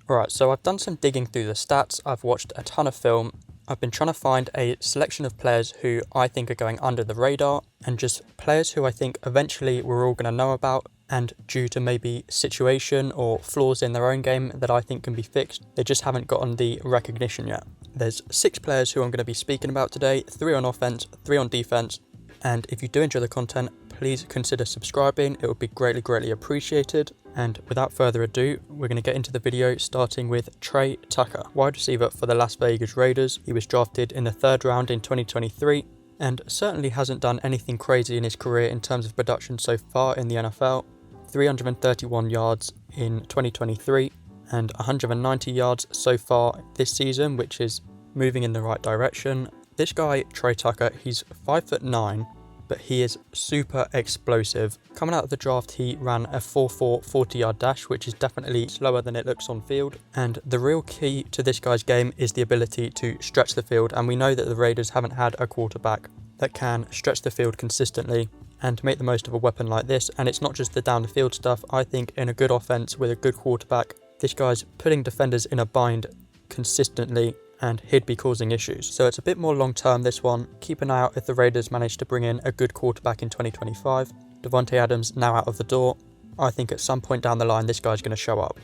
Alright, so I've done some digging through the stats, I've watched a ton of film, I've been trying to find a selection of players who I think are going under the radar, and just players who I think eventually we're all going to know about, and due to maybe situation or flaws in their own game that I think can be fixed, they just haven't gotten the recognition yet. There's 6 players who I'm going to be speaking about today, 3 on offense, 3 on defense, and if you do enjoy the content, please consider subscribing, it would be greatly appreciated. And without further ado, we're going to get into the video, starting with Tre Tucker, wide receiver for the Las Vegas Raiders. He was drafted in the 3rd round in 2023 and certainly hasn't done anything crazy in his career in terms of production so far in the NFL. 331 yards in 2023 and 190 yards so far this season, which is moving in the right direction. This guy, Tre Tucker, he's 5'9", but he is super explosive. Coming out of the draft, he ran a 4.4 40-yard dash, which is definitely slower than it looks on field. And the real key to this guy's game is the ability to stretch the field. And we know that the Raiders haven't had a quarterback that can stretch the field consistently and make the most of a weapon like this. And it's not just the down the field stuff. I think in a good offense with a good quarterback, this guy's putting defenders in a bind consistently, and he'd be causing issues. So it's a bit more long term, this one. Keep an eye out if the Raiders manage to bring in a good quarterback in 2025. Davante Adams now out of the door. I think at some point down the line this guy's going to show up.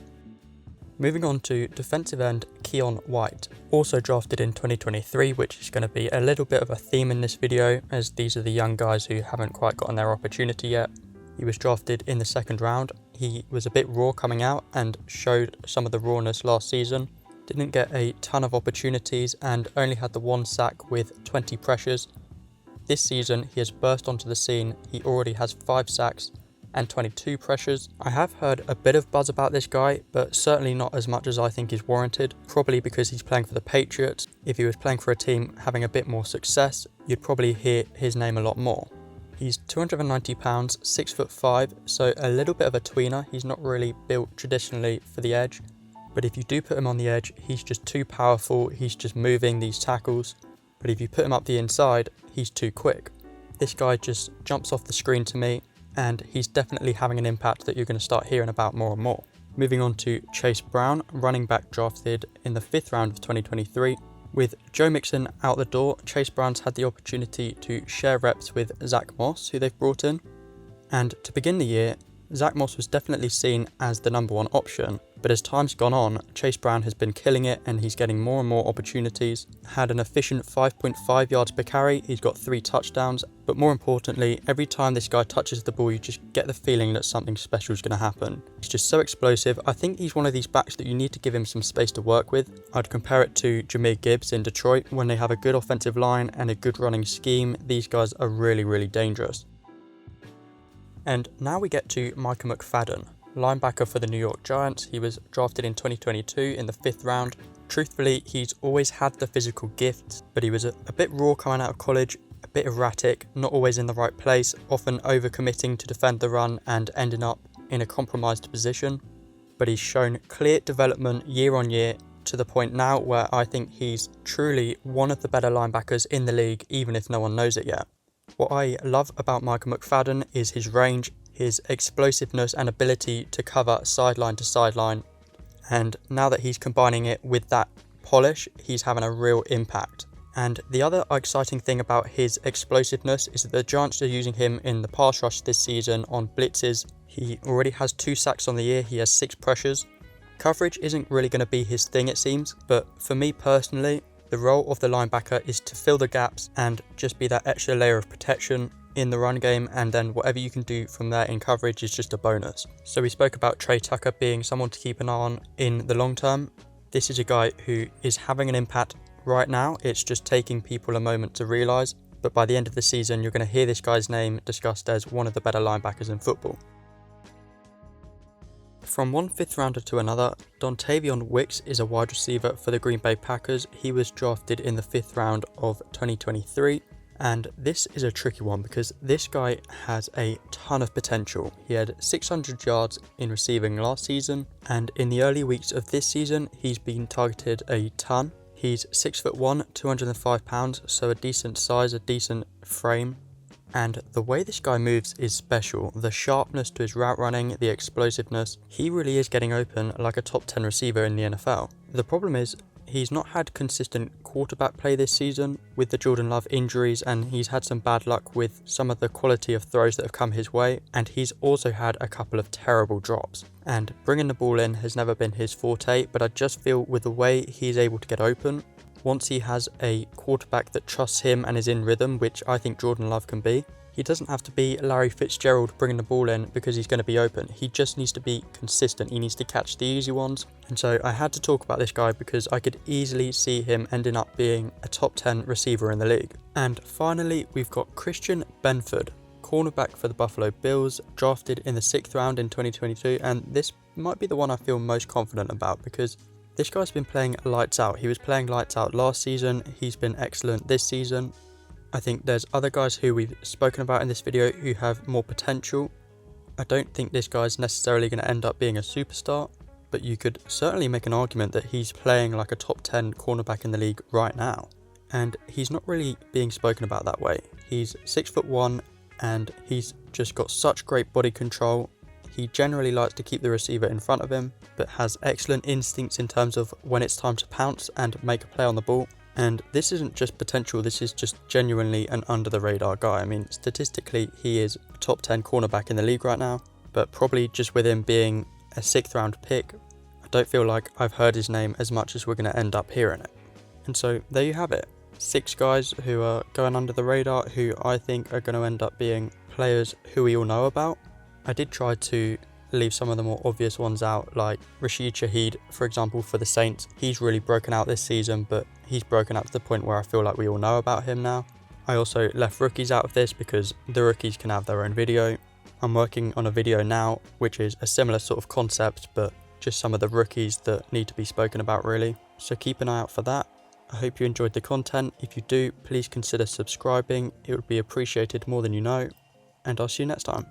Moving on to defensive end Keion White, also drafted in 2023, which is going to be a little bit of a theme in this video, as these are the young guys who haven't quite gotten their opportunity yet. He was drafted in the 2nd round. He was a bit raw coming out and showed some of the rawness last season. Didn't get a ton of opportunities and only had the 1 sack with 20 pressures. This season he has burst onto the scene. He already has 5 sacks and 22 pressures. I have heard a bit of buzz about this guy, but certainly not as much as I think is warranted, probably because he's playing for the Patriots. If he was playing for a team having a bit more success, you'd probably hear his name a lot more. He's 290 pounds, 6'5", so a little bit of a tweener. He's not really built traditionally for the edge. But if you do put him on the edge, he's just too powerful, he's just moving these tackles. But if you put him up the inside, he's too quick. This guy just jumps off the screen to me, and he's definitely having an impact that you're going to start hearing about more and more. Moving on to Chase Brown, running back drafted in the 5th round of 2023. With Joe Mixon out the door, Chase Brown's had the opportunity to share reps with Zach Moss, who they've brought in. And to begin the year, Zach Moss was definitely seen as the number 1 option, but as time's gone on, Chase Brown has been killing it and he's getting more and more opportunities. Had an efficient 5.5 yards per carry, he's got 3 touchdowns, but more importantly, every time this guy touches the ball, you just get the feeling that something special is going to happen. He's just so explosive. I think he's one of these backs that you need to give him some space to work with. I'd compare it to Jahmyr Gibbs in Detroit. When they have a good offensive line and a good running scheme, these guys are really dangerous. And now we get to Micah McFadden, linebacker for the New York Giants. He was drafted in 2022 in the 5th round. Truthfully, he's always had the physical gifts, but he was a bit raw coming out of college, a bit erratic, not always in the right place, often overcommitting to defend the run and ending up in a compromised position. But he's shown clear development year on year, to the point now where I think he's truly one of the better linebackers in the league, even if no one knows it yet. What I love about Micah McFadden is his range, his explosiveness and ability to cover sideline to sideline. And now that he's combining it with that polish, he's having a real impact. And the other exciting thing about his explosiveness is that the Giants are using him in the pass rush this season on blitzes. He already has 2 sacks on the year, he has 6 pressures. Coverage isn't really going to be his thing, it seems, but for me personally, the role of the linebacker is to fill the gaps and just be that extra layer of protection in the run game, and then whatever you can do from there in coverage is just a bonus. So we spoke about Tre Tucker being someone to keep an eye on in the long term. This is a guy who is having an impact right now. It's just taking people a moment to realise, but by the end of the season you're going to hear this guy's name discussed as one of the better linebackers in football. From one 5th rounder to another, Dontayvion Wicks is a wide receiver for the Green Bay Packers. He was drafted in the 5th round of 2023, and this is a tricky one because this guy has a ton of potential. He had 600 yards in receiving last season, and in the early weeks of this season he's been targeted a ton. He's 6'1", 205 pounds, so a decent size, a decent frame. And the way this guy moves is special. The sharpness to his route running, the explosiveness, he really is getting open like a top 10 receiver in the NFL. The problem is, he's not had consistent quarterback play this season with the Jordan Love injuries, and he's had some bad luck with some of the quality of throws that have come his way, and he's also had a couple of terrible drops. And bringing the ball in has never been his forte, but I just feel with the way he's able to get open, once he has a quarterback that trusts him and is in rhythm, which I think Jordan Love can be, he doesn't have to be Larry Fitzgerald bringing the ball in because he's going to be open. He just needs to be consistent. He needs to catch the easy ones. And so I had to talk about this guy because I could easily see him ending up being a top 10 receiver in the league. And finally, we've got Christian Benford, cornerback for the Buffalo Bills, drafted in the 6th round in 2022. And this might be the one I feel most confident about because this guy's been playing lights out. He was playing lights out last season. He's been excellent this season. I think there's other guys who we've spoken about in this video who have more potential. I don't think this guy's necessarily going to end up being a superstar, but you could certainly make an argument that he's playing like a top 10 cornerback in the league right now. And he's not really being spoken about that way. He's 6'1" and he's just got such great body control. He generally likes to keep the receiver in front of him, but has excellent instincts in terms of when it's time to pounce and make a play on the ball. And this isn't just potential, this is just genuinely an under the radar guy. I mean, statistically, he is a top 10 cornerback in the league right now, but probably just with him being a 6th round pick, I don't feel like I've heard his name as much as we're going to end up hearing it. And so there you have it. 6 guys who are going under the radar, who I think are going to end up being players who we all know about. I did try to leave some of the more obvious ones out, like Rashid Shaheed, for example, for the Saints. He's really broken out this season, but he's broken out to the point where I feel like we all know about him now. I also left rookies out of this because the rookies can have their own video. I'm working on a video now, which is a similar sort of concept, but just some of the rookies that need to be spoken about really. So keep an eye out for that. I hope you enjoyed the content. If you do, please consider subscribing. It would be appreciated more than you know. And I'll see you next time.